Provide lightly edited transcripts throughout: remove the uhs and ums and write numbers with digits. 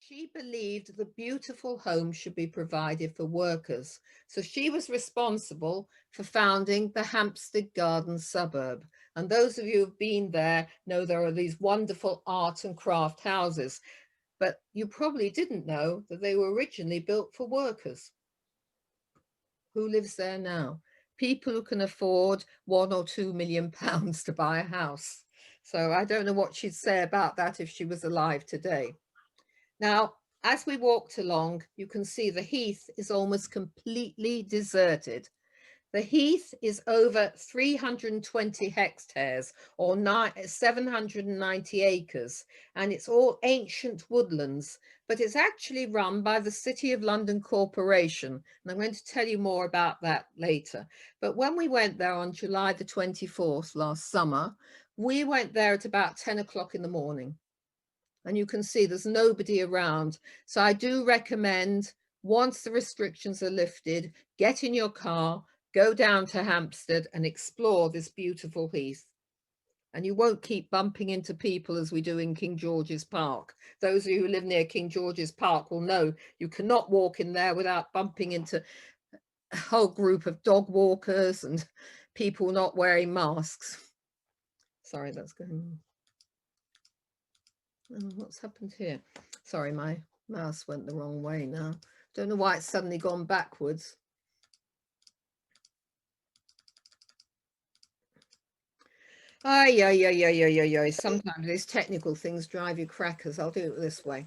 She believed the beautiful home should be provided for workers, so she was responsible for founding the Hampstead Garden suburb. And those of you who've been there know there are these wonderful art and craft houses, but you probably didn't know that they were originally built for workers. Who lives there now? People who can afford £1 or £2 million to buy a house. So I don't know what she'd say about that if she was alive today. Now, as we walked along, you can see the heath is almost completely deserted. The heath is over 320 hectares or 790 acres, and it's all ancient woodlands, but it's actually run by the City of London Corporation. And I'm going to tell you more about that later. But when we went there on July the 24th last summer, we went there at about 10 o'clock in the morning. And you can see there's nobody around. So I do recommend, once the restrictions are lifted, get in your car, go down to Hampstead and explore this beautiful heath. And you won't keep bumping into people as we do in King George's Park. Those of you who live near King George's Park will know you cannot walk in there without bumping into a whole group of dog walkers and people not wearing masks. Sorry, that's going on. Oh, what's happened here? Sorry, my mouse went the wrong way now. Don't know why it's suddenly gone backwards. Sometimes these technical things drive you crackers. I'll do it this way.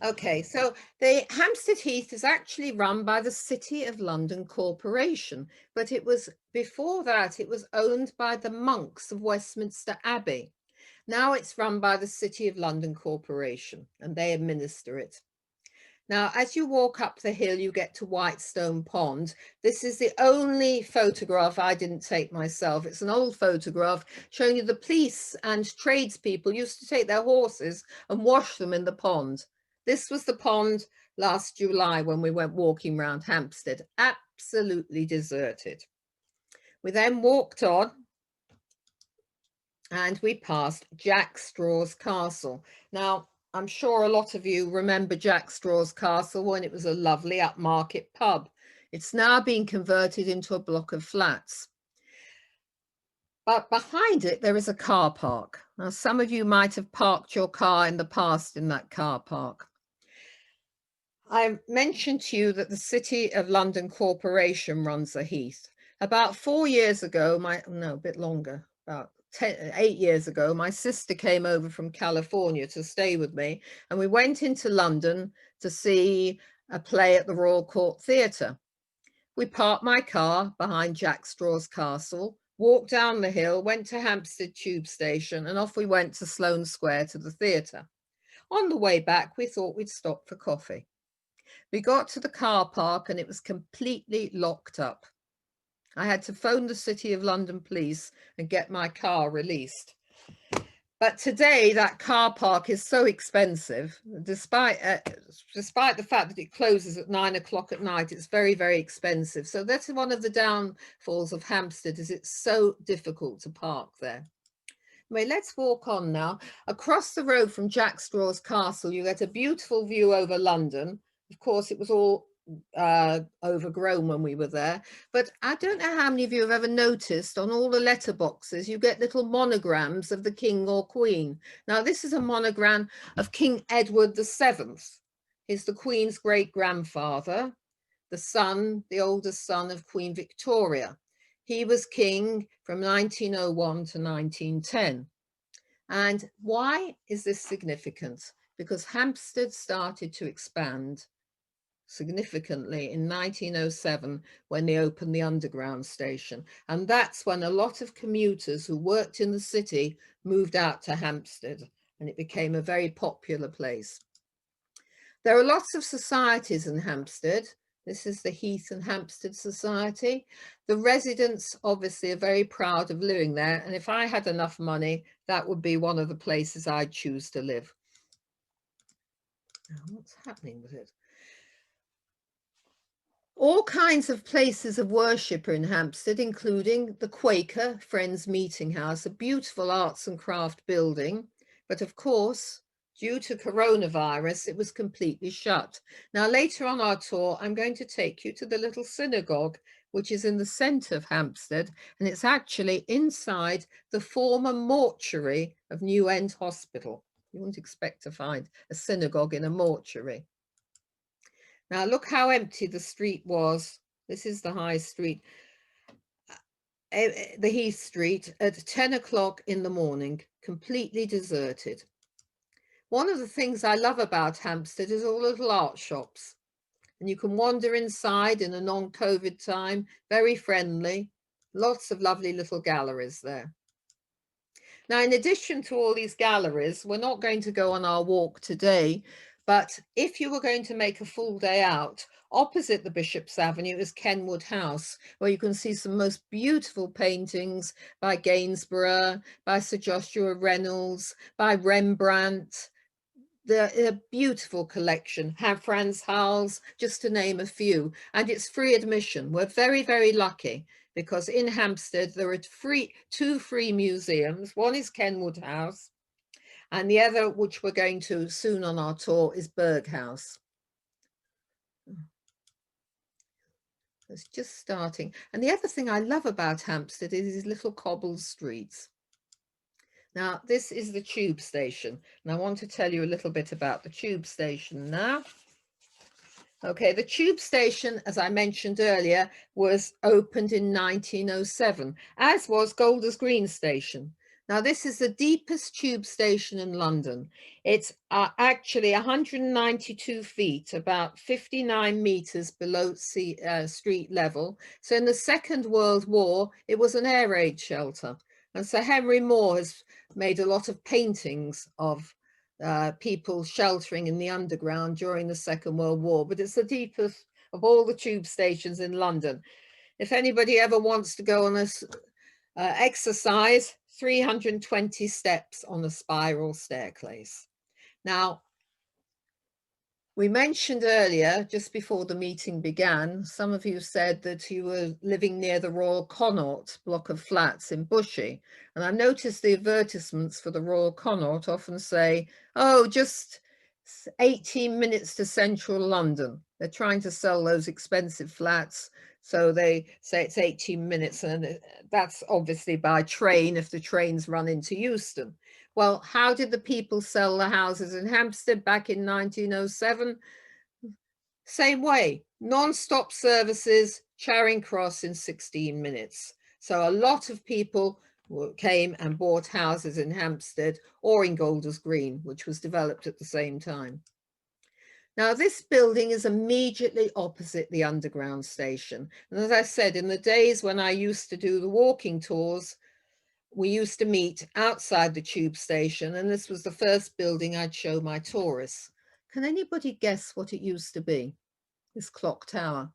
Okay, so the Hampstead Heath is actually run by the City of London Corporation, but it was, before that, it was owned by the monks of Westminster Abbey. Now it's run by the City of London Corporation and they administer it. Now, as you walk up the hill, you get to Whitestone Pond. This is the only photograph I didn't take myself. It's an old photograph showing you the police and tradespeople used to take their horses and wash them in the pond. This was the pond last July when we went walking around Hampstead, absolutely deserted. We then walked on and we passed Jack Straw's Castle. Now, I'm sure a lot of you remember Jack Straw's Castle when it was a lovely upmarket pub. It's now been converted into a block of flats. But behind it, there is a car park. Now, some of you might have parked your car in the past in that car park. I mentioned to you that the City of London Corporation runs the heath. About 4 years ago, a bit longer, about 8 years ago, my sister came over from California to stay with me, and we went into London to see a play at the Royal Court Theatre. We parked my car behind Jack Straw's Castle, walked down the hill, went to Hampstead Tube Station, and off we went to Sloane Square to the theatre. On the way back, we thought we'd stop for coffee. We got to the car park and it was completely locked up. I had to phone the City of London police and get my car released. But today that car park is so expensive, despite the fact that it closes at 9 o'clock at night, it's very, very expensive. So that's one of the downfalls of Hampstead, is it's so difficult to park there. Anyway, let's walk on now. Across the road from Jack Straw's Castle, you get a beautiful view over London. Of course, it was all overgrown when we were there, but I don't know how many of you have ever noticed on all the letterboxes you get little monograms of the king or queen. Now this is a monogram of King Edward VII. He's the Queen's great grandfather, the oldest son of Queen Victoria. He was king from 1901 to 1910. And why is this significant? Because Hampstead started to expand significantly in 1907 when they opened the underground station, and that's when a lot of commuters who worked in the city moved out to Hampstead, and it became a very popular place. There are lots of societies in Hampstead. This is the Heath and Hampstead Society. The residents obviously are very proud of living there, and if I had enough money, that would be one of the places I'd choose to live. Now, what's happening with it? All kinds of places of worship are in Hampstead, including the Quaker Friends Meeting House, a beautiful arts and craft building. But of course, Due to coronavirus, it was completely shut. Now, later on our tour, I'm going to take you to the little synagogue, which is in the centre of Hampstead, and it's actually inside the former mortuary of New End Hospital. You wouldn't expect to find a synagogue in a mortuary. Now, look how empty the street was. This is the High Street, the Heath Street, at 10 o'clock in the morning, completely deserted. One of the things I love about Hampstead is all the little art shops. And you can wander inside in a non-COVID time, very friendly. Lots of lovely little galleries there. Now, in addition to all these galleries, we're not going to go on our walk today, but if you were going to make a full day out, opposite the Bishop's Avenue is Kenwood House, where you can see some most beautiful paintings by Gainsborough, by Sir Joshua Reynolds, by Rembrandt. They're a beautiful collection, Frans Hals, just to name a few, and it's free admission. We're very, very lucky because in Hampstead there are two free museums. One is Kenwood House, and the other, which we're going to soon on our tour, is Berg House. It's just starting. And the other thing I love about Hampstead is these little cobbled streets. Now, this is the tube station, and I want to tell you a little bit about the tube station now. Okay, the tube station, as I mentioned earlier, was opened in 1907, as was Golders Green Station. Now, this is the deepest tube station in London. It's actually 192 feet, about 59 meters below street level. So in the Second World War, it was an air raid shelter. And Sir Henry Moore has made a lot of paintings of people sheltering in the underground during the Second World War, but it's the deepest of all the tube stations in London. If anybody ever wants to go on a exercise, 320 steps on a spiral staircase. Now, we mentioned earlier, just before the meeting began, some of you said that you were living near the Royal Connaught block of flats in Bushey. And I've noticed the advertisements for the Royal Connaught often say, oh, just 18 minutes to central London. They're trying to sell those expensive flats. So they say it's 18 minutes, and that's obviously by train if the trains run into Euston. Well, how did the people sell the houses in Hampstead back in 1907? Same way, non-stop services, Charing Cross in 16 minutes. So a lot of people came and bought houses in Hampstead or in Golders Green, which was developed at the same time. Now, this building is immediately opposite the underground station. And as I said, in the days when I used to do the walking tours, we used to meet outside the tube station, and this was the first building I'd show my tourists. Can anybody guess what it used to be? This clock tower.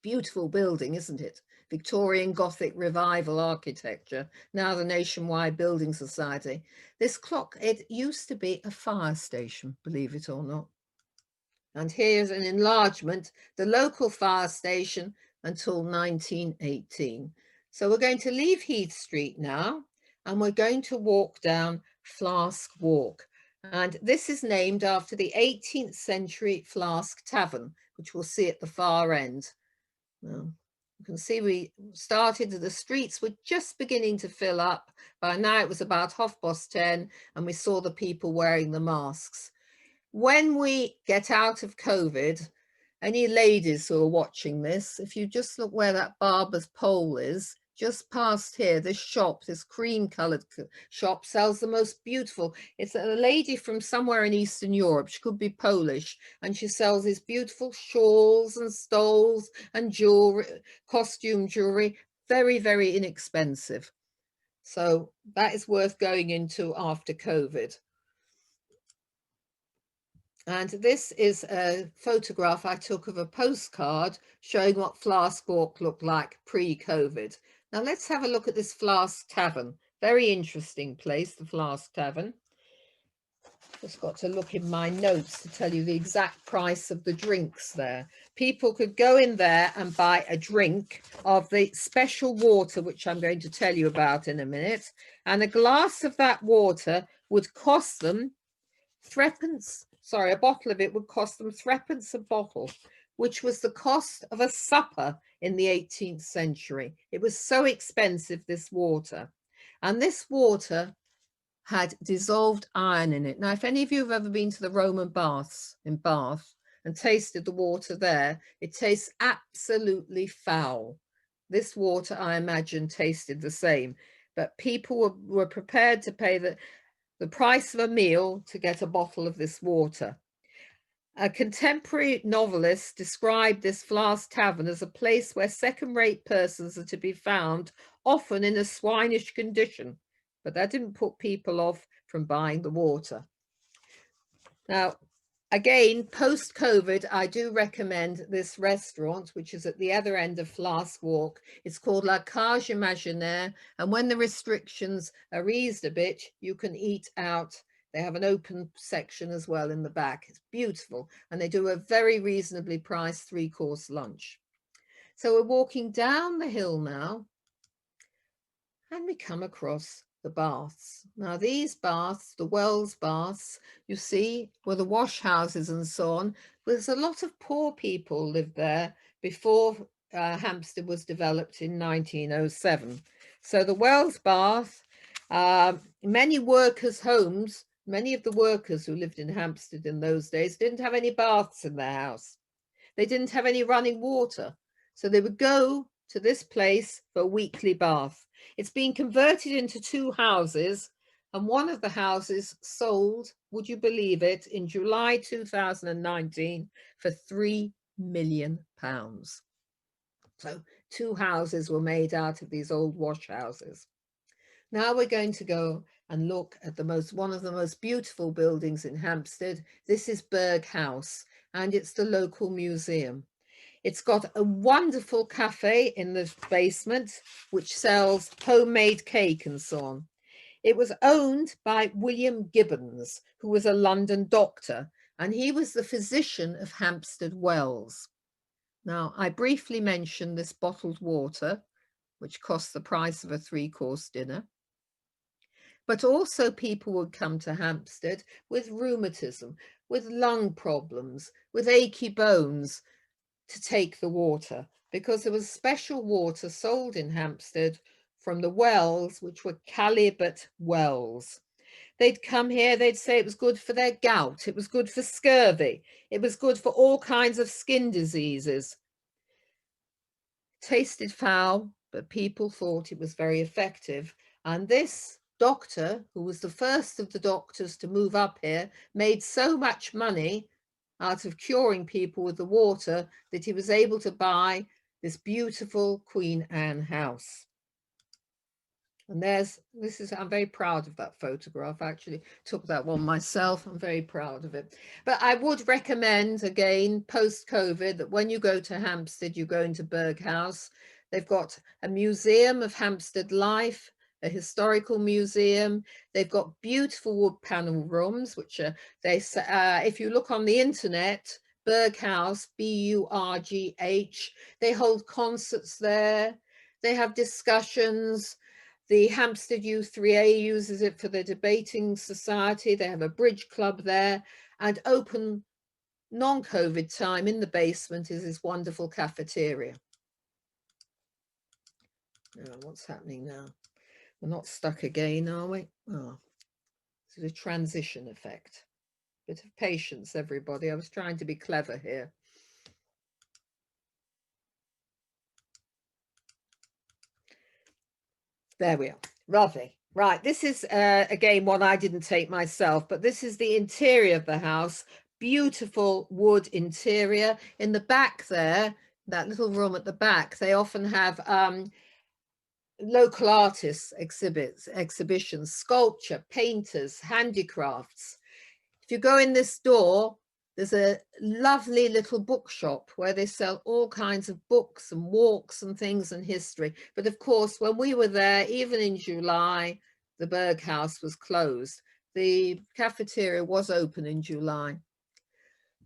Beautiful building, isn't it? Victorian Gothic revival architecture, now the Nationwide Building Society. This clock, it used to be a fire station, believe it or not. And here's an enlargement, the local fire station until 1918. So we're going to leave Heath Street now, and we're going to walk down Flask Walk. And this is named after the 18th century Flask Tavern, which we'll see at the far end. Well, you can see we started, the streets were just beginning to fill up. By now it was about 10:30, and we saw the people wearing the masks. When we get out of COVID, any ladies who are watching this, if you just look where that barber's pole is, just past here, this shop, this cream-coloured shop, sells the most beautiful. It's a lady from somewhere in Eastern Europe. She could be Polish, and she sells these beautiful shawls and stoles and jewelry, costume jewelry, very, very inexpensive. So that is worth going into after COVID. And this is a photograph I took of a postcard showing what Flask Walk looked like pre-COVID. Now let's have a look at this Flask Tavern. Very interesting place, the Flask Tavern. Just got to look in my notes to tell you the exact price of the drinks there. People could go in there and buy a drink of the special water, which I'm going to tell you about in a minute. And a glass of that water would cost them threepence, sorry, a bottle of it would cost them threepence a bottle, which was the cost of a supper in the 18th century. It was so expensive, this water. And this water had dissolved iron in it. Now, if any of you have ever been to the Roman baths in Bath and tasted the water there, it tastes absolutely foul. This water, I imagine, tasted the same, but people were prepared to pay the price of a meal to get a bottle of this water. A contemporary novelist described this Flask Tavern as a place where second-rate persons are to be found, often in a swinish condition, but that didn't put people off from buying the water. Now, again, post-COVID, I do recommend this restaurant, which is at the other end of Flask Walk. It's called La Cage Imaginaire, and when the restrictions are eased a bit, you can eat out. They have an open section as well in the back. It's beautiful, and they do a very reasonably priced 3-course lunch. So we're walking down the hill now, and we come across the baths. Now these baths, the Wells baths, you see, were the wash houses and so on. There's a lot of poor people lived there before Hampstead was developed in 1907. So the Wells bath, many workers' homes, many of the workers who lived in Hampstead in those days didn't have any baths in their house. They didn't have any running water. So they would go to this place for a weekly bath. It's been converted into 2 houses, and one of the houses sold, would you believe it, in July 2019 for £3 million. So 2 houses were made out of these old wash houses. Now we're going to go and look at one of the most beautiful buildings in Hampstead. This is Berg House, and it's the local museum. It's got a wonderful cafe in the basement, which sells homemade cake and so on. It was owned by William Gibbons, who was a London doctor, and he was the physician of Hampstead Wells. Now, I briefly mentioned this bottled water, which cost the price of a 3-course dinner. But also people would come to Hampstead with rheumatism, with lung problems, with achy bones, to take the water, because there was special water sold in Hampstead from the wells, which were chalybeate wells. They'd come here, they'd say it was good for their gout, it was good for scurvy, it was good for all kinds of skin diseases. Tasted foul, but people thought it was very effective. And this doctor, who was the first of the doctors to move up here, made so much money out of curing people with the water that he was able to buy this beautiful Queen Anne house. And I'm very proud of that photograph. I actually took that one myself. I'm very proud of it. But I would recommend, again, post-COVID, that when you go to Hampstead, you go into Berg House. They've got a museum of Hampstead life, a historical museum. They've got beautiful wood panel rooms, which are, if you look on the internet, Berg House, B-U-R-G-H, they hold concerts there. They have discussions. The Hampstead U3A uses it for their debating society. They have a bridge club there, and open non-COVID time in the basement is this wonderful cafeteria. Now, what's happening now? We're not stuck again, are we? Oh, it's a transition effect. Bit of patience, everybody. I was trying to be clever here. There we are. Lovely. Right, this is again one I didn't take myself, but this is the interior of the house. Beautiful wood interior. In the back there, that little room at the back, they often have local artists exhibitions, sculpture, painters, handicrafts. If you go in this door, there's a lovely little bookshop where they sell all kinds of books and walks and things and history. But of course, when we were there, even in July, the Berg House was closed. The cafeteria was open in July.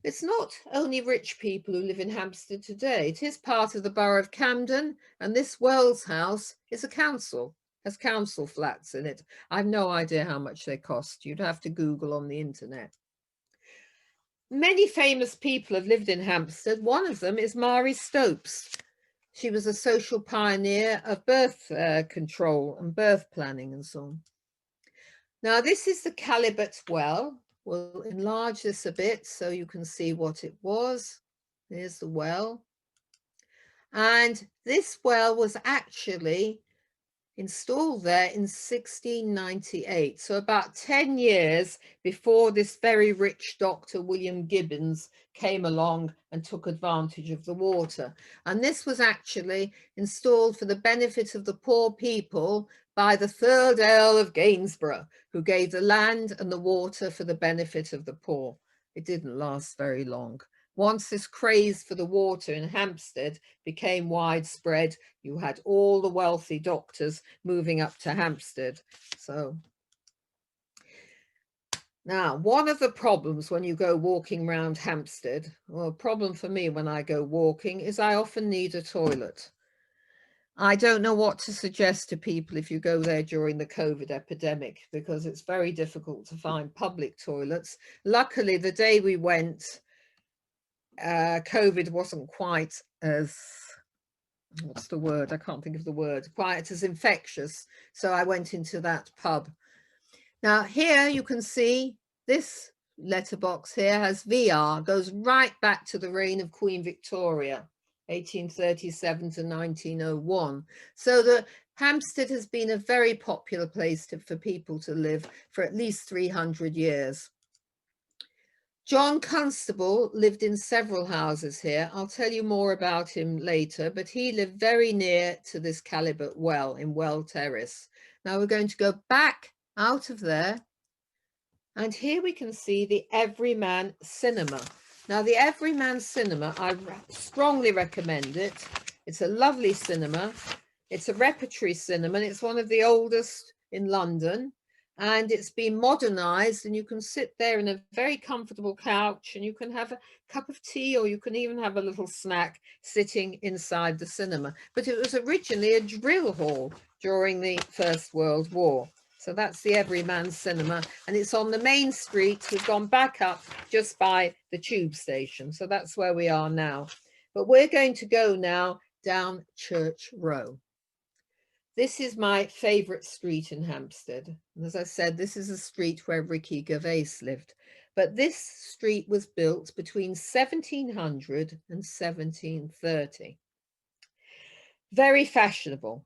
It's not only rich people who live in Hampstead today. It is part of the borough of Camden, and this Wells House is a council. has council flats in it. I've no idea how much they cost. You'd have to Google on the internet. Many famous people have lived in Hampstead. One of them is Marie Stopes. She was a social pioneer of birth control and birth planning and so on. Now, this is the Calibut well. We'll enlarge this a bit so you can see what it was. Here's the well. And this well was actually installed there in 1698, so about 10 years before this very rich Dr. William Gibbons came along and took advantage of the water. And this was actually installed for the benefit of the poor people by the 3rd Earl of Gainsborough, who gave the land and the water for the benefit of the poor. It didn't last very long. Once this craze for the water in Hampstead became widespread, you had all the wealthy doctors moving up to Hampstead. So now, one of the problems when you go walking around Hampstead, or a problem for me when I go walking, is I often need a toilet. I don't know what to suggest to people if you go there during the COVID epidemic, because it's very difficult to find public toilets. Luckily, the day we went, COVID wasn't quite as, what's the word? I can't think of the word, quite as infectious. So I went into that pub. Now here you can see this letterbox here has VR, goes right back to the reign of Queen Victoria, 1837 to 1901. So the Hampstead has been a very popular place for people to live for at least 300 years. John Constable lived in several houses here. I'll tell you more about him later, but he lived very near to this Calibut well in Well Terrace. Now we're going to go back out of there, and here we can see the Everyman Cinema. Now the Everyman Cinema, I strongly recommend it. It's a lovely cinema. It's a repertory cinema, and it's one of the oldest in London. And it's been modernized, and you can sit there in a very comfortable couch, and you can have a cup of tea, or you can even have a little snack sitting inside the cinema. But it was originally a drill hall during the First World War. So that's the Everyman Cinema, and it's on the main street. We've gone back up just by the tube station. So that's where we are now. But we're going to go now down Church Row. This is my favourite street in Hampstead. And as I said, this is a street where Ricky Gervais lived. But this street was built between 1700 and 1730. Very fashionable.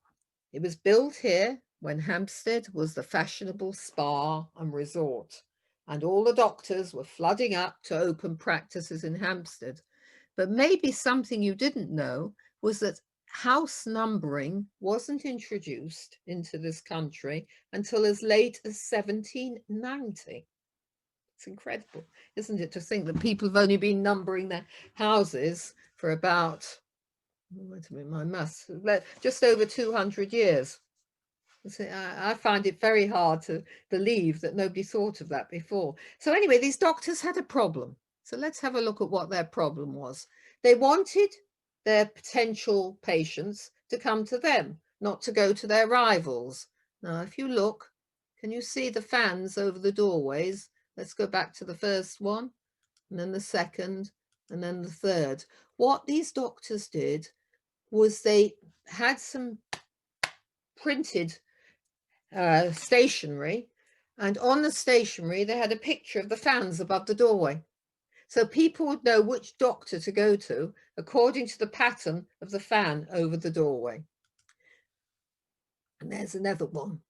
It was built here when Hampstead was the fashionable spa and resort. And all the doctors were flooding up to open practices in Hampstead. But maybe something you didn't know was that house numbering wasn't introduced into this country until as late as 1790. It's incredible, isn't it, to think that people have only been numbering their houses for about, wait a minute, my maths, just over 200 years. I find it very hard to believe that nobody thought of that before. So anyway, these doctors had a problem. So let's have a look at what their problem was. They wanted their potential patients to come to them, not to go to their rivals. Now, if you look, can you see the fans over the doorways? Let's go back to the first one, and then the second, and then the third. What these doctors did was they had some printed stationery, and on the stationery they had a picture of the fans above the doorway. So people would know which doctor to go to according to the pattern of the fan over the doorway. And there's another one.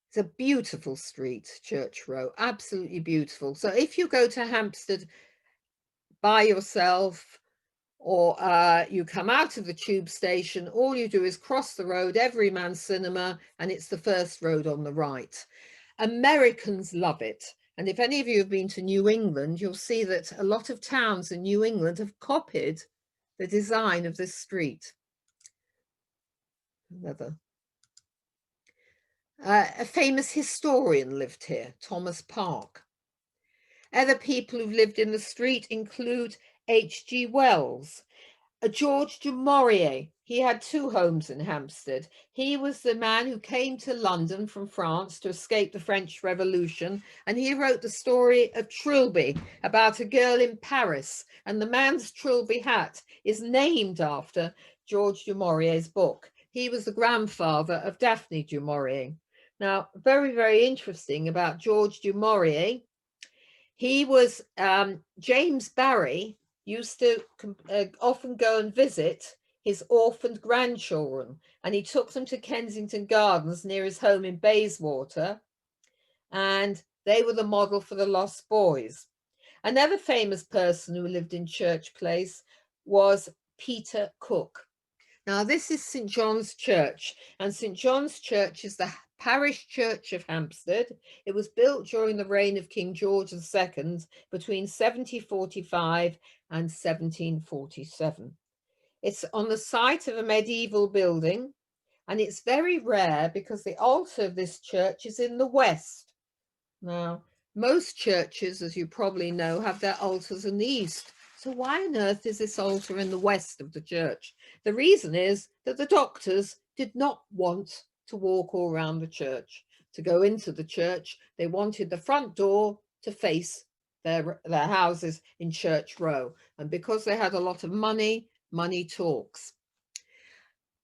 It's a beautiful street, Church Row, absolutely beautiful. So if you go to Hampstead by yourself, or you come out of the tube station, all you do is cross the road, Everyman Cinema, and it's the first road on the right. Americans love it. And if any of you have been to New England, you'll see that a lot of towns in New England have copied the design of this street. Another. A famous historian lived here, Thomas Park. Other people who've lived in the street include H.G. Wells, George du Maurier. he had two homes in Hampstead. He was the man who came to London from France to escape the French Revolution, and he wrote the story of Trilby about a girl in Paris, and the man's Trilby hat is named after George du Maurier's book. He was the grandfather of Daphne du Maurier. Now, very, very interesting about George du Maurier. He was, James Barry used to often go and visit his orphaned grandchildren, and he took them to Kensington Gardens near his home in Bayswater, and they were the model for the Lost Boys. Another famous person who lived in Church Place was Peter Cook. Now, this is St. John's Church, and St. John's Church is the parish church of Hampstead. It was built during the reign of King George II between 1745 and 1747. It's on the site of a medieval building, and it's very rare because the altar of this church is in the west. Now, most churches, as you probably know, have their altars in the east. So why on earth is this altar in the west of the church? The reason is that the doctors did not want to walk all around the church. To go into the church, they wanted the front door to face their houses in Church Row. And because they had a lot of money, money talks.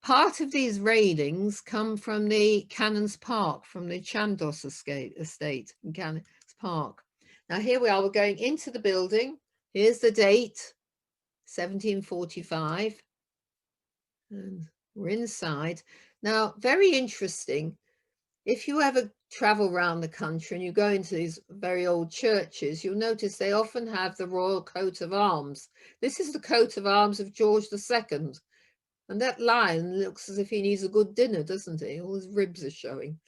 Part of these raidings come from the Canons Park, from the Chandos estate in Canons Park. Now here we are, we're going into the building. Here's the date, 1745. And we're inside. Now, very interesting. If you ever travel around the country and you go into these very old churches, you'll notice they often have the royal coat of arms. This is the coat of arms of George II. And that lion looks as if he needs a good dinner, doesn't he? All his ribs are showing.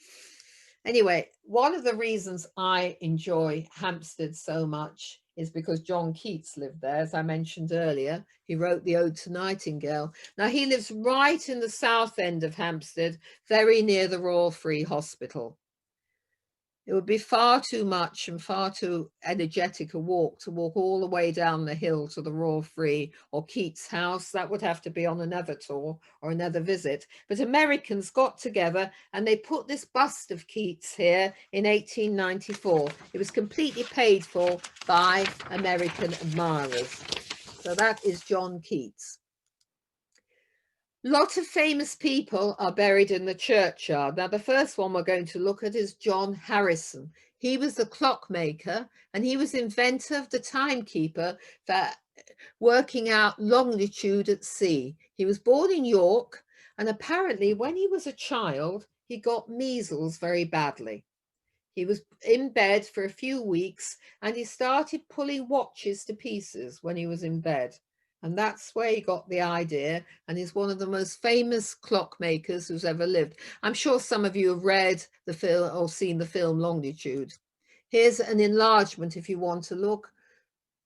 Anyway, one of the reasons I enjoy Hampstead so much is because John Keats lived there, as I mentioned earlier. He wrote the Ode to Nightingale. Now, he lives right in the south end of Hampstead, very near the Royal Free Hospital. It would be far too much and far too energetic a walk to walk all the way down the hill to the Royal Free or Keats' house. That would have to be on another tour or another visit. But Americans got together and they put this bust of Keats here in 1894. It was completely paid for by American admirers. So that is John Keats. Lots of famous people are buried in the churchyard. Now, the first one we're going to look at is John Harrison. He was the clockmaker and he was inventor of the timekeeper for working out longitude at sea. He was born in York, and apparently when he was a child, he got measles very badly. He was in bed for a few weeks and he started pulling watches to pieces when he was in bed. And that's where he got the idea, and he's one of the most famous clockmakers who's ever lived. I'm sure some of you have read the film or seen the film Longitude. Here's an enlargement if you want to look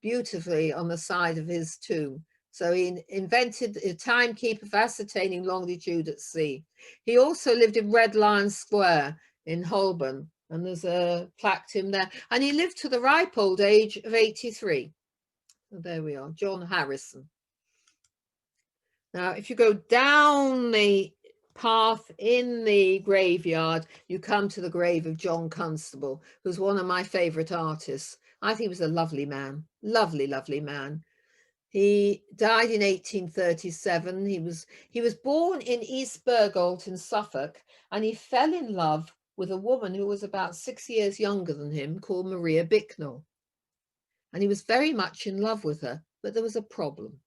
beautifully on the side of his tomb. So he invented a timekeeper for ascertaining longitude at sea. He also lived in Red Lion Square in Holborn, and there's a plaque to him there. And he lived to the ripe old age of 83. So there we are, John Harrison. Now, if you go down the path in the graveyard, you come to the grave of John Constable, who's one of my favourite artists. I think he was a lovely man, lovely, lovely man. He died in 1837. He was born in East Bergholt in Suffolk, and he fell in love with a woman who was about 6 years younger than him, called Maria Bicknell. And he was very much in love with her, but there was a problem.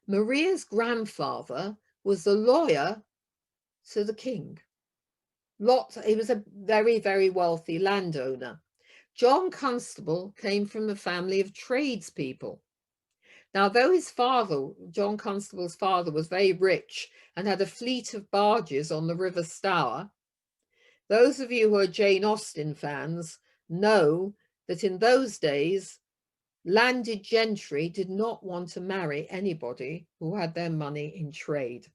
Maria's grandfather was the lawyer to the king. He was a very, very wealthy landowner. John Constable came from a family of tradespeople. Now, though his father, John Constable's father, was very rich and had a fleet of barges on the River Stour, those of you who are Jane Austen fans know that in those days, landed gentry did not want to marry anybody who had their money in trade.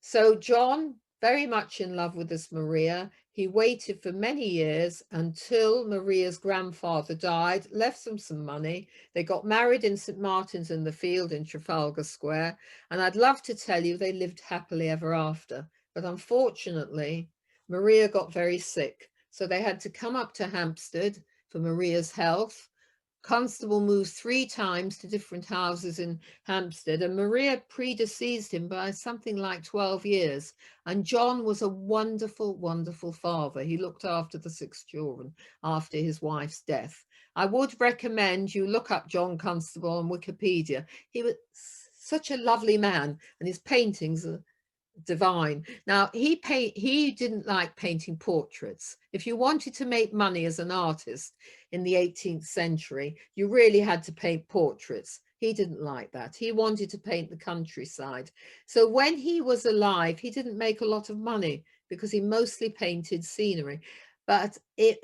So John very much in love with this Maria. He waited for many years until Maria's grandfather died, left them some money. They got married in St. Martin's in the Field in Trafalgar Square. And I'd love to tell you they lived happily ever after. But unfortunately, Maria got very sick. So they had to come up to Hampstead for Maria's health. Constable moved 3 times to different houses in Hampstead, and Maria predeceased him by something like 12 years. And John was a wonderful, wonderful father. He looked after the 6 children after his wife's death. I would recommend you look up John Constable on Wikipedia. He was such a lovely man, and his paintings are divine. Now, he didn't like painting portraits. If you wanted to make money as an artist in the 18th century, you really had to paint portraits. He didn't like that. He wanted to paint the countryside. So when he was alive, he didn't make a lot of money because he mostly painted scenery,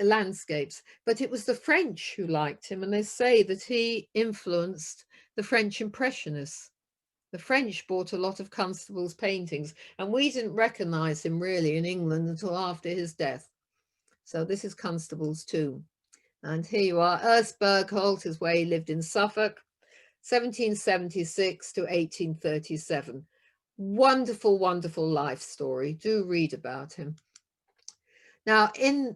landscapes. But it was the French who liked him, and they say that he influenced the French Impressionists. The French bought a lot of Constable's paintings, and we didn't recognize him really in England until after his death. So this is Constable's tomb. And here you are. Ertsbergholt is where he lived in Suffolk, 1776 to 1837. Wonderful, wonderful life story. Do read about him. Now,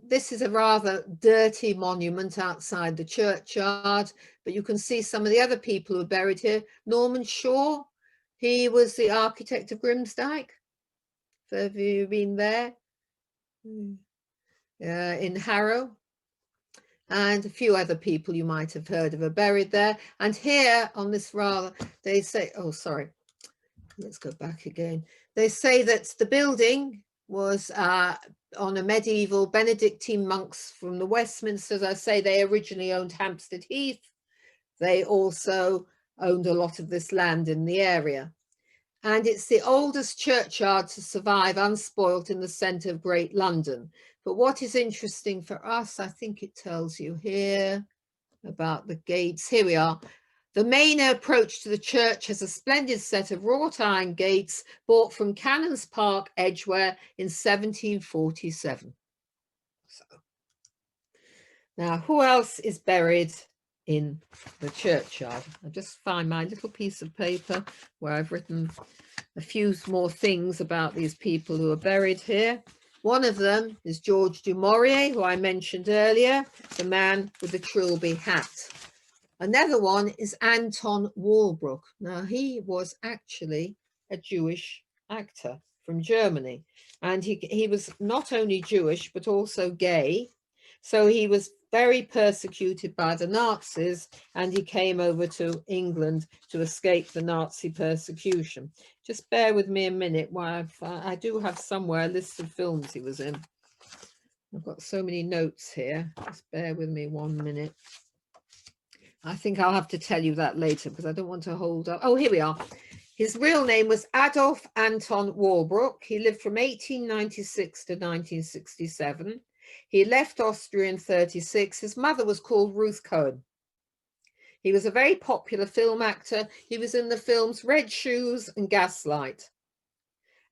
this is a rather dirty monument outside the churchyard, but you can see some of the other people who are buried here. Norman Shaw, he was the architect of Grimsdyke. Have you been there? In Harrow. And a few other people you might have heard of are buried there. And here on this they say, oh, sorry, let's go back again. They say that the building was on a medieval Benedictine monks from the Westminsters. I say they originally owned Hampstead Heath. They also owned a lot of this land in the area. And it's the oldest churchyard to survive unspoilt in the centre of Great London. But what is interesting for us, I think it tells you here about the gates. Here we are. The main approach to the church has a splendid set of wrought iron gates bought from Cannons Park, Edgware in 1747. So, now, who else is buried in the churchyard? I'll just find my little piece of paper where I've written a few more things about these people who are buried here. One of them is George du Maurier, who I mentioned earlier, the man with the trilby hat. Another one is Anton Wallbrook. Now, he was actually a Jewish actor from Germany, and he was not only Jewish, but also gay. So he was very persecuted by the Nazis, and he came over to England to escape the Nazi persecution. Just bear with me a minute while I do have somewhere a list of films he was in. I've got so many notes here. Just bear with me 1 minute. I think I'll have to tell you that later because I don't want to hold up. Oh, here we are. His real name was Adolf Anton Wallbrook. He lived from 1896 to 1967. He left Austria in 1936. His mother was called Ruth Cohen. He was a very popular film actor. He was in the films Red Shoes and Gaslight.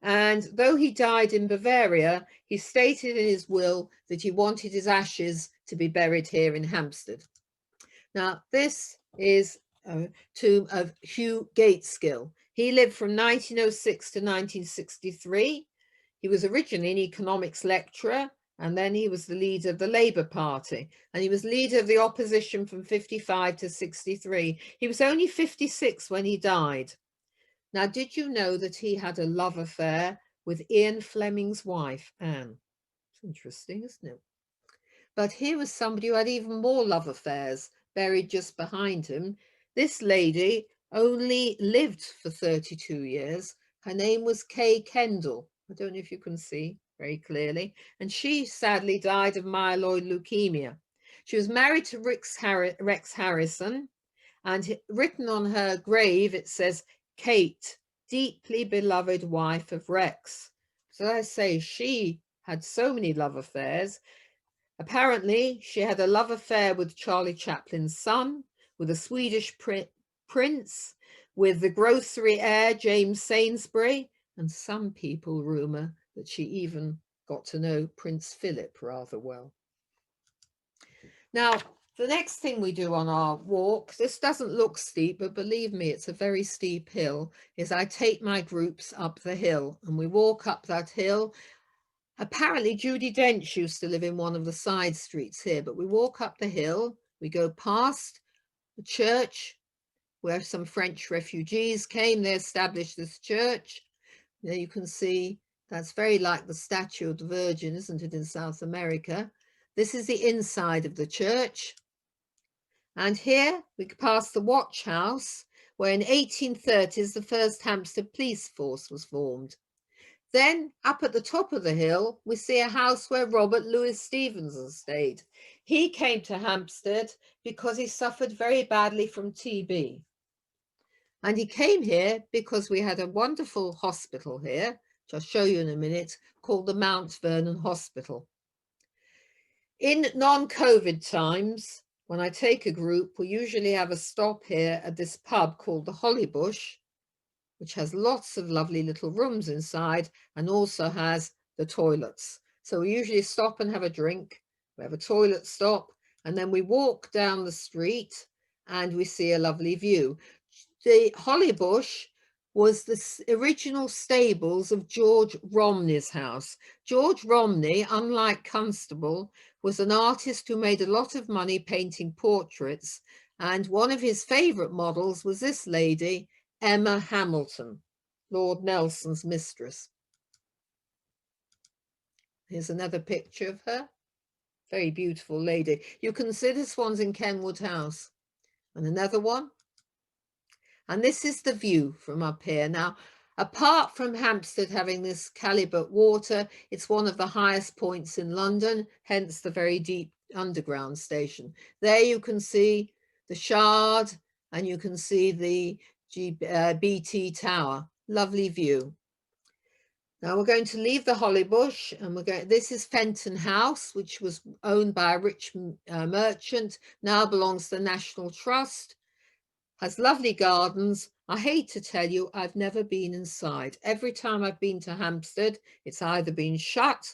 And though he died in Bavaria, he stated in his will that he wanted his ashes to be buried here in Hampstead. Now, this is a tomb of Hugh Gateskill. He lived from 1906 to 1963. He was originally an economics lecturer, and then he was the leader of the Labour Party, and he was leader of the opposition from 55 to 63. He was only 56 when he died. Now, did you know that he had a love affair with Ian Fleming's wife, Anne? It's interesting, isn't it? But here was somebody who had even more love affairs buried just behind him. This lady only lived for 32 years. Her name was Kay Kendall. I don't know if you can see very clearly. And she sadly died of myeloid leukemia. She was married to Rex Harrison, and written on her grave, it says, Kate, deeply beloved wife of Rex. So I say she had so many love affairs. Apparently, she had a love affair with Charlie Chaplin's son, with a Swedish prince, with the grocery heir, James Sainsbury, and some people rumour that she even got to know Prince Philip rather well. Now, the next thing we do on our walk, this doesn't look steep, but believe me, it's a very steep hill, is I take my groups up the hill and we walk up that hill. Apparently, Judi Dench used to live in one of the side streets here, but we walk up the hill, we go past the church where some French refugees came, they established this church. There you can see that's very like the statue of the Virgin, isn't it, in South America? This is the inside of the church. And here we pass the watch house, where in 1830s the first Hampstead police force was formed. Then up at the top of the hill, we see a house where Robert Louis Stevenson stayed. He came to Hampstead because he suffered very badly from TB. And he came here because we had a wonderful hospital here, which I'll show you in a minute, called the Mount Vernon Hospital. In non-COVID times, when I take a group, we usually have a stop here at this pub called the Hollybush, which has lots of lovely little rooms inside and also has the toilets. So we usually stop and have a drink. We have a toilet stop and then we walk down the street and we see a lovely view. The Hollybush was the original stables of George Romney's house. George Romney, unlike Constable, was an artist who made a lot of money painting portraits, and one of his favourite models was this lady, Emma Hamilton, Lord Nelson's mistress. Here's another picture of her. Very beautiful lady. You can see this one's in Kenwood House. And another one. And this is the view from up here. Now, apart from Hampstead having this chalybeate water, it's one of the highest points in London, hence the very deep underground station. There you can see the Shard and you can see the BT Tower. Lovely view. Now we're going to leave the Hollybush and we're going, this is Fenton House, which was owned by a rich merchant, now belongs to the National Trust, has lovely gardens. I hate to tell you, I've never been inside. Every time I've been to Hampstead, it's either been shut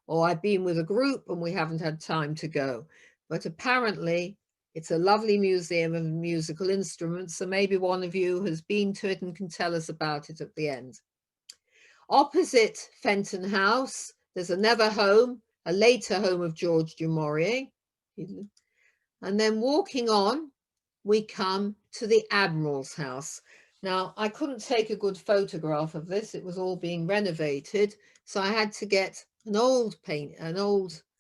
or I've been with a group and we haven't had time to go. But apparently it's a lovely museum of musical instruments, so maybe one of you has been to it and can tell us about it at the end. Opposite Fenton House, there's another home, a later home of George du Maurier. And then walking on, we come to the Admiral's house. Now, I couldn't take a good photograph of this. It was all being renovated. So I had to get an old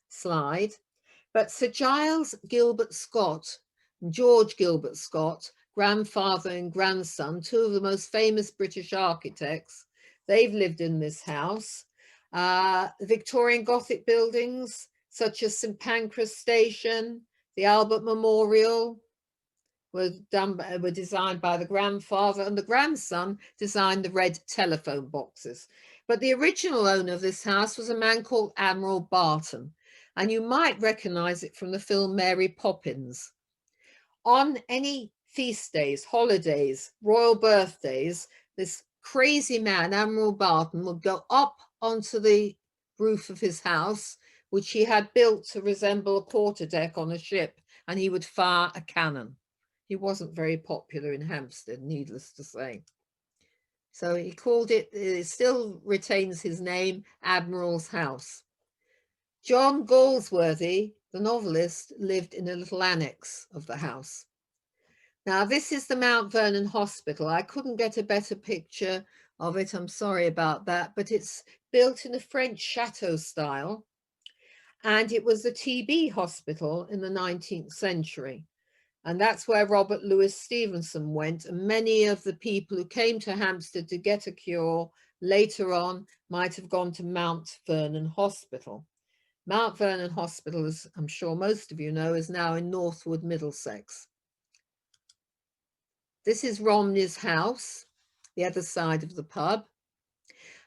slide. But Sir Giles Gilbert Scott and George Gilbert Scott, grandfather and grandson, two of the most famous British architects, they've lived in this house. The Victorian Gothic buildings, such as St Pancras Station, the Albert Memorial, were designed by the grandfather, and the grandson designed the red telephone boxes. But the original owner of this house was a man called Admiral Barton, and you might recognize it from the film Mary Poppins. On any feast days, holidays, royal birthdays, this crazy man, Admiral Barton, would go up onto the roof of his house, which he had built to resemble a quarterdeck on a ship, and he would fire a cannon. He wasn't very popular in Hampstead, needless to say. So he called it, it still retains his name, Admiral's House. John Galsworthy, the novelist, lived in a little annex of the house. Now, this is the Mount Vernon Hospital. I couldn't get a better picture of it. I'm sorry about that, but it's built in a French chateau style. And it was the TB hospital in the 19th century. And that's where Robert Louis Stevenson went. And many of the people who came to Hampstead to get a cure later on might have gone to Mount Vernon Hospital. Mount Vernon Hospital, as I'm sure most of you know, is now in Northwood, Middlesex. This is Romney's house, the other side of the pub.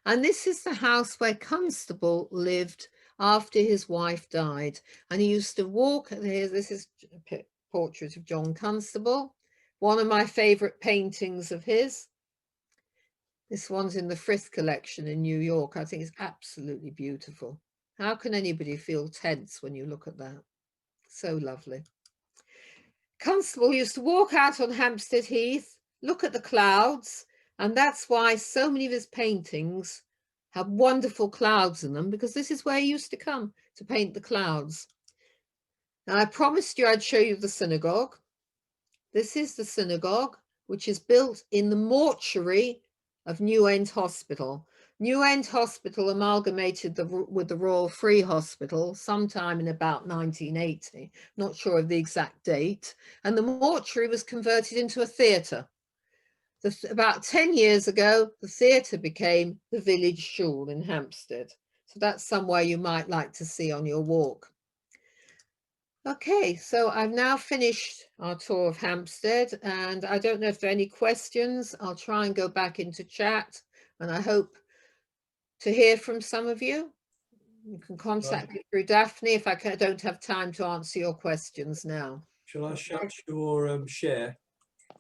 And this is the house where Constable lived after his wife died. And he used to walk, here, this is a portrait of John Constable, one of my favourite paintings of his. This one's in the Frith collection in New York. I think it's absolutely beautiful. How can anybody feel tense when you look at that? So lovely. Constable used to walk out on Hampstead Heath, look at the clouds, and that's why so many of his paintings have wonderful clouds in them, because this is where he used to come to paint the clouds. Now, I promised you I'd show you the synagogue. This is the synagogue, which is built in the mortuary of New End Hospital. New End Hospital amalgamated with the Royal Free Hospital sometime in about 1980, not sure of the exact date, and the mortuary was converted into a theatre. About 10 years ago, the theatre became the village shul in Hampstead. So that's somewhere you might like to see on your walk. Okay, so I've now finished our tour of Hampstead, and I don't know if there are any questions. I'll try and go back into chat, and I hope to hear from some of you. You can contact me through Daphne if I don't have time to answer your questions now. Shall I shut your share?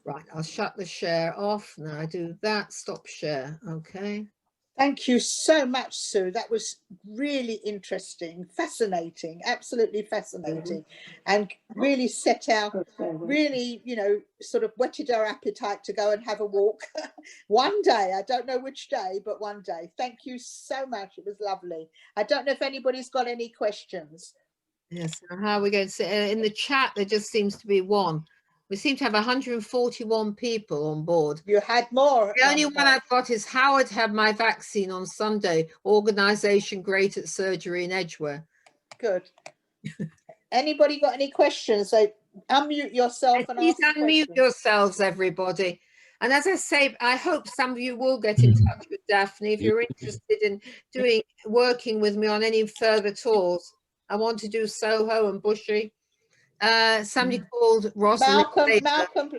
Right, I'll shut the share off. Now I do that, stop share. Okay. Thank you so much, Sue. That was really interesting, fascinating, absolutely fascinating, and really set out, really, you know, sort of whetted our appetite to go and have a walk one day. I don't know which day, but one day. Thank you so much. It was lovely. I don't know if anybody's got any questions. Yes, how are we going to say in the chat? There just seems to be one. We seem to have 141 people on board. You had more. The only one I've got is Howard had my vaccine on Sunday. Organisation great at surgery in Edgware. Good. Anybody got any questions? So unmute yourself and please ask unmute yourselves, everybody. And as I say, I hope some of you will get in touch with Daphne if you're interested in working with me on any further tours. I want to do Soho and Bushy. Somebody called Rosalind Malcolm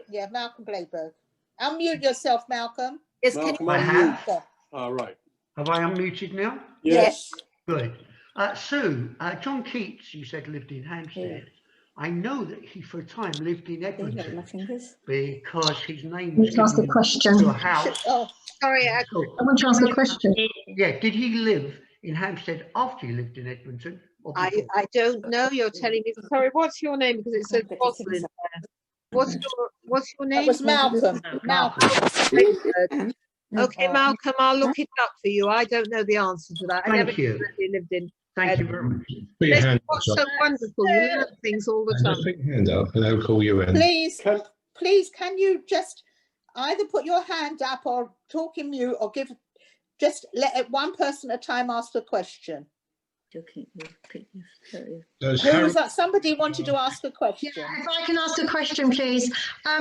Blayberg. Unmute yourself, Malcolm. Yes, Malcolm, can you unmute. All right. Have I unmuted now? Yes. Good. Sue, John Keats, you said, lived in Hampstead. I know that he, for a time, lived in Edmonton because his name was given to a house. Oh, sorry, I want to ask a question. Yeah, did he live in Hampstead after he lived in Edmonton? I don't know. You're telling me. Sorry, what's your name? Because it says Rosalind there. What's your name? that was Malcolm. Okay, Malcolm, I'll look it up for you. I don't know the answer to that. I never lived in. Thank you very much. What's so wonderful? You learn things all the time. Put your hand up and I'll call you in. Please, can you just either put your hand up or talk in mute or just let one person at a time ask a question. Who was that? Somebody wanted to ask a question. Yeah, if I can ask a question, please.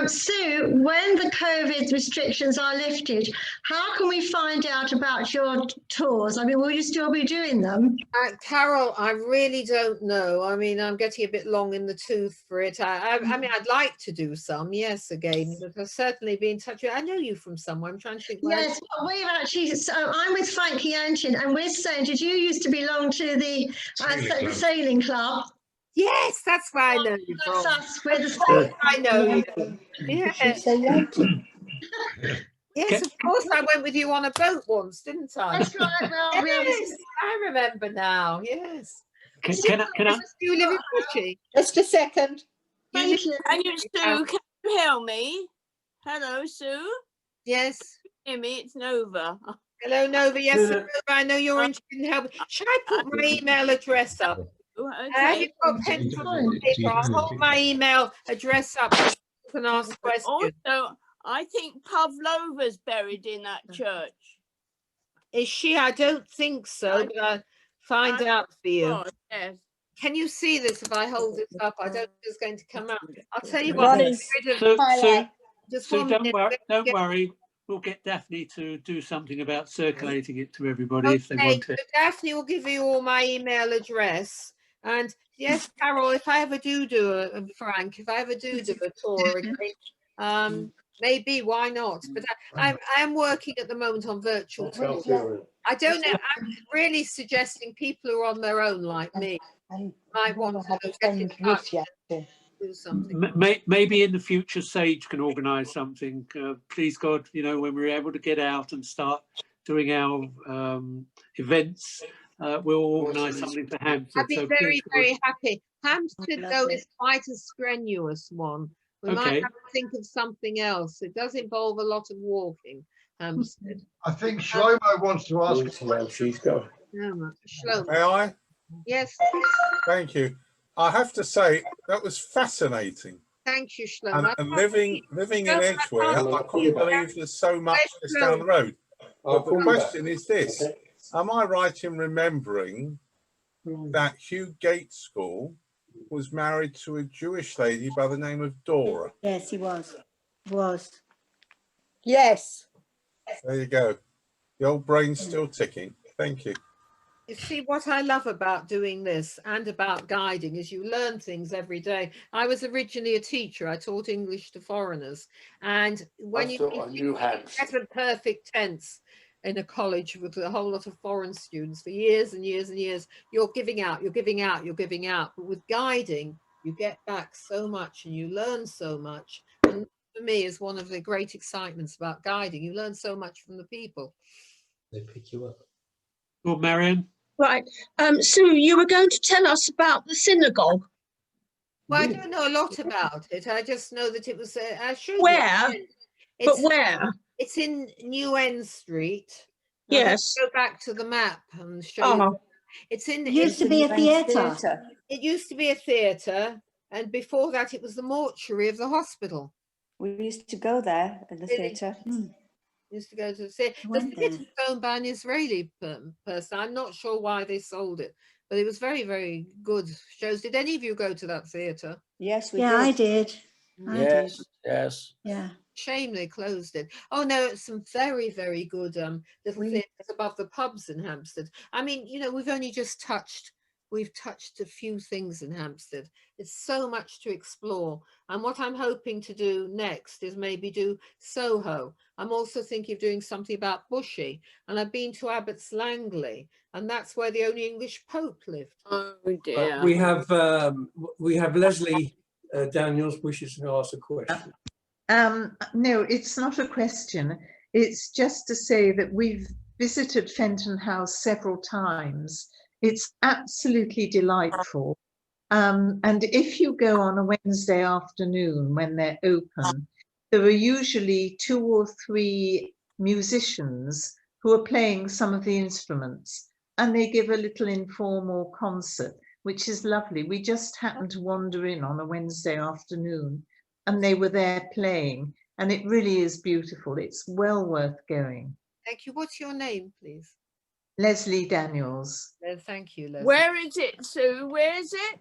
Sue, when the COVID restrictions are lifted, how can we find out about your tours? I mean, will you still be doing them? Carol, I really don't know. I mean, I'm getting a bit long in the tooth for it. I mean, I'd like to do some, yes, again, but I'll certainly be in touch with you. I know you from somewhere. I'm trying to think. Yes, we've actually, so I'm with Frankie Anton, and we're saying, did you used to belong to the sailing club? Yes, that's where I know you from. Us, we're the I know you. Yes. Yes, of course. I went with you on a boat once, didn't I? That's right. Well, yes, I remember now. Yes. Can I? You live in Bushy? Just a second. Thank you. And you, Sue, can you hear me? Hello, Sue. Yes. Hear me? It's Nova. Hello, Nova. Yes, Nova, I know you're interested in helping. Should I put my email address up? Have you got pen and paper? I'll hold my email address up so you can ask questions. Also, I think Pavlova's buried in that church. Is she? I don't think so, but I'll find out for you. Yes. Can you see this if I hold this up? I don't know if it's going to come out. I'll tell you what. So don't worry. We'll get Daphne to do something about circulating it to everybody if they want to. So Daphne will give you all my email address. And yes, Carol, if I ever do Frank, if I ever do a tour again, maybe, why not? But I am working at the moment on virtual tours. I don't know. I'm really suggesting people who are on their own, like me, might want to get in touch. do something. Maybe in the future, Sage can organise something. Please God, you know, when we're able to get out and start doing our events, we'll organise something for Hampstead. I'd be So very, please, very happy. Hampstead, though, lovely. is quite a strenuous one. We might Okay. have to think of something else. It does involve a lot of walking, Hampstead. I think Shlomo wants to ask a question. She's got. Shlomo. May I? Yes, Thank you. I have to say that was fascinating. thank you, Shlomo. And living in Edgware, I couldn't believe there's so much just down the road. But the question is this: am I right in remembering that Hugh Gateskill was married to a Jewish lady by the name of Dora? Yes, he was. Yes. There you go. The old brain's still ticking. Thank you. You see, what I love about doing this and about guiding is you learn things every day. I was originally a teacher. I taught English to foreigners. And when you get a perfect tense in a college with a whole lot of foreign students for years and years and years, you're giving out, you're giving out, you're giving out. But with guiding, you get back so much and you learn so much. And for me is one of the great excitements about guiding. You learn so much from the people. They pick you up. Well, Marion. Right. Sue, you were going to tell us about the synagogue. Well, I don't know a lot about it. I just know that it was. I showed you. Where? But where? It's in New End Street. Yes. Go back to the map and show you. It's in. It used to be a theatre. It used to be a theatre, and before that, it was the mortuary of the hospital. We used to go there in the theatre. Used to go to the theatre. The theatre was owned by an Israeli person. I'm not sure why they sold it, but it was very, very good shows. Did any of you go to that theatre? Yes, we did. I did. Yes. Yeah. Shame they closed it. Oh no, it's some very, very good little theatres above the pubs in Hampstead. I mean, you know, we've touched a few things in Hampstead. It's so much to explore. And what I'm hoping to do next is maybe do Soho. I'm also thinking of doing something about Bushey. And I've been to Abbots Langley, and that's where the only English Pope lived. Oh dear. We have Leslie Daniels wishes to ask a question. No, it's not a question. It's just to say that we've visited Fenton House several times. It's absolutely delightful. And if you go on a Wednesday afternoon when they're open, there are usually 2 or 3 musicians who are playing some of the instruments, and they give a little informal concert, which is lovely. We just happened to wander in on a Wednesday afternoon and they were there playing, and it really is beautiful. It's well worth going. Thank you. What's your name, please? Leslie Daniels. Thank you, Leslie. Where is it, Sue? Where is it?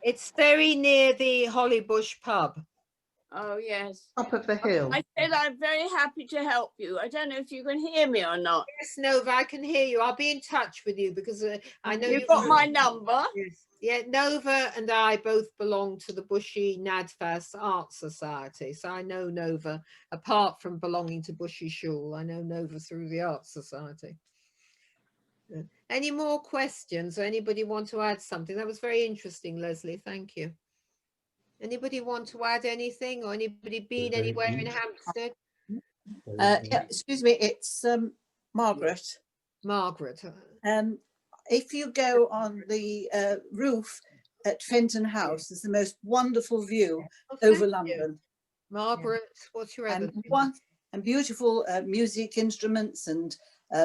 It's very near the Hollybush pub. Oh, yes. Top of the hill. I said I'm very happy to help you. I don't know if you can hear me or not. Yes, Nova, I can hear you. I'll be in touch with you because I know you've got my number. Yes. Yeah, Nova and I both belong to the Bushy Nadfas Art Society. So I know Nova, apart from belonging to Bushy Shul, I know Nova through the Art Society. Any more questions or anybody want to add something? That was very interesting, Leslie. Thank you. Anybody want to add anything, or anybody been anywhere in Hampstead? Yeah, excuse me, it's Margaret. Margaret. If you go on the roof at Fenton House, there's the most wonderful view over London. Margaret, what's your other? And beautiful music instruments and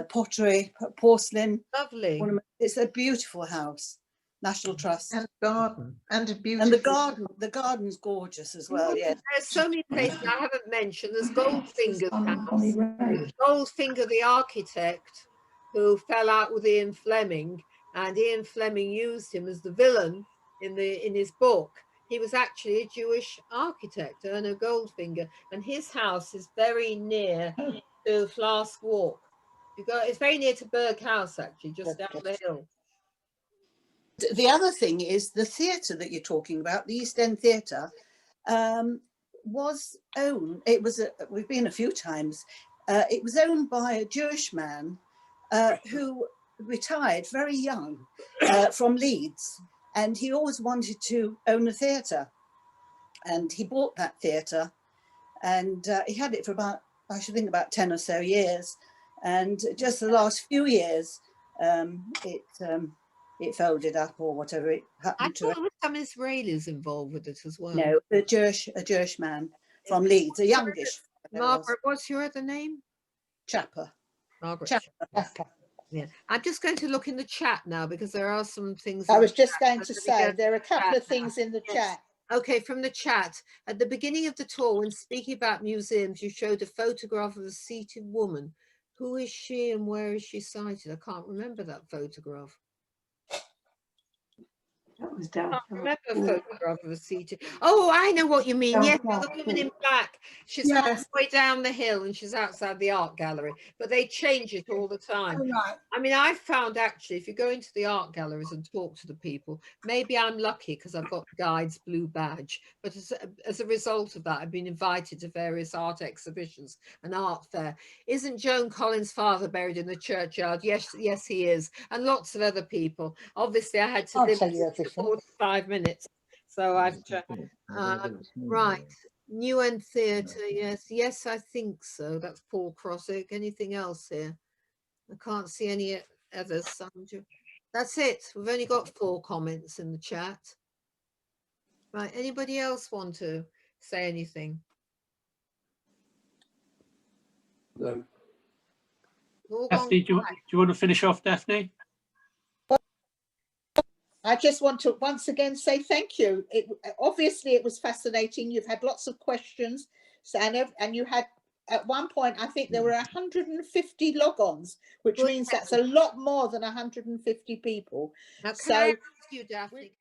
pottery, porcelain. Lovely. It's a beautiful house. National Trust. And garden. And a beautiful. And the garden's gorgeous as well, yes. There's so many places I haven't mentioned. There's Goldfinger's house. Goldfinger, the architect, who fell out with Ian Fleming, and Ian Fleming used him as the villain in his book. He was actually a Jewish architect, Erno Goldfinger, and his house is very near to Flask Walk. It's very near to Berg House, actually, just down the hill. The other thing is the theatre that you're talking about, the East End Theatre, was owned. We've been a few times. It was owned by a Jewish man who retired very young from Leeds, and he always wanted to own a theatre. and he bought that theatre, and he had it for about, I should think, about 10 or so years. And just the last few years, it folded up or whatever it I happened to thought it. there were some Israelis involved with it as well. No, a Jewish man from Leeds, a youngish fellow was. Margaret, what's your other name? Chapper. Margaret. Chapper. Yeah, I'm just going to look in the chat now because there are some things. I in was the just chat. going So to let me say go there are a to the couple chat of things now. in the Yes. chat. Okay, from the chat. At the beginning of the tour, when speaking about museums, you showed a photograph of a seated woman. Who is she and where is she sighted? I can't remember that photograph. That was I down. can't remember a photograph of a seated. Oh, I know what you mean. Yes, the woman in black. She's halfway down the hill and she's outside the art gallery, but they change it all the time. Oh, right. I mean, I found actually, if you go into the art galleries and talk to the people, maybe I'm lucky because I've got the guide's blue badge, but as a result of that, I've been invited to various art exhibitions and art fair. Isn't Joan Collins' father buried in the churchyard? Yes, yes, he is. And lots of other people. Obviously, I had to I'll live tell you everything. 45 minutes. So I've, right. New End Theatre, yes, I think so. That's Paul Crossick. Anything else here? I can't see any others. Sandra. That's it. We've only got 4 comments in the chat. Right. Anybody else want to say anything? No. Daphne, do you want to finish off, Daphne? I just want to once again say thank you. Obviously it was fascinating. You've had lots of questions, and you had at one point, I think there were 150 log-ons, which means that's a lot more than 150 people. Now, can So I ask you, Daphne?